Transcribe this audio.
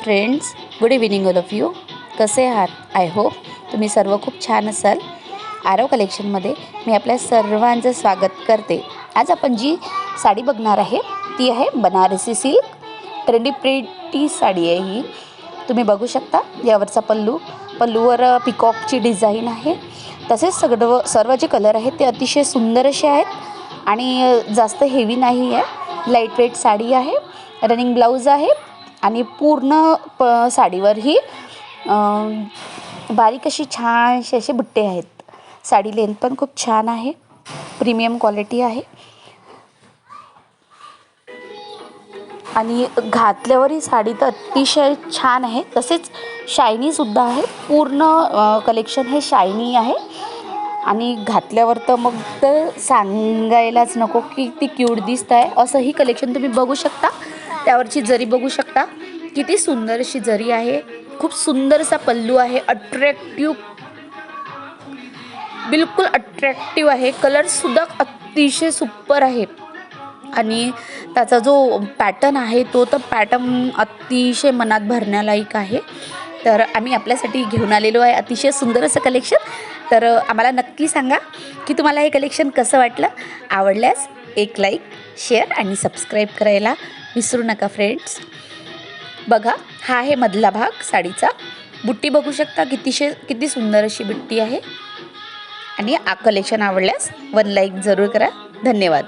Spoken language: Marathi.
Friends, good evening all of you. कसे आहात? आय होप तुम्ही सर्व खूप छान असाल. आरव कलेक्शनमध्ये मी आपल्या सर्वांचं स्वागत करते. आज आपण जी साडी बघणार आहे ती आहे Banarasi silk trendy pretty sari आहे. ही तुम्ही बघू शकता. यावरचा पल्लूवर पिकॉकची डिझाईन आहे. तसेच सर्व जे कलर आहेत ते अतिशय सुंदर असे आहेत आणि जास्त हेवी नाही आहे. लाईट वेट साडी आहे. रनिंग ब्लाऊज आहे आणि पूर्ण साडीवर ही बारीक अशी छानशी असे बुट्टे आहेत. साडी लेंथ पण खूप छान आहे. प्रीमियम क्वालिटी आहे आणि घातल्यावर ही साडी तर अतिशय छान आहे. तसेच शायनीसुद्धा आहे. पूर्ण कलेक्शन हे शायनी आहे आणि घातल्यावर तर मग तर सांगायलाच नको की ती क्यूट दिसत आहे. असं ही कलेक्शन तुम्ही बघू शकता. त्यावरची जरी बघू शकता, किती सुंदर अशी जरी आहे. खूप सुंदर असा पल्लू आहे. अट्रॅक्टिव्ह, बिलकुल अट्रॅक्टिव्ह आहे. कलरसुद्धा अतिशय सुपर आहे आणि त्याचा जो पॅटर्न आहे तो तर पॅटर्न अतिशय मनात भरण्यालायक आहे. तर आम्ही आपल्यासाठी घेऊन आलेलो आहे अतिशय सुंदर असं कलेक्शन. तर आम्हाला नक्की सांगा की तुम्हाला हे कलेक्शन कसं वाटलं. आवडल्यास एक लाईक, शेअर आणि सबस्क्राईब करायला विसरू नका फ्रेंड्स. बघा, हा आहे मधला भाग साडीचा. बुट्टी बघू शकता, किती सुंदर अशी बुट्टी आहे. आणि कलेक्शन आवडल्यास 1 लाईक जरूर करा. धन्यवाद.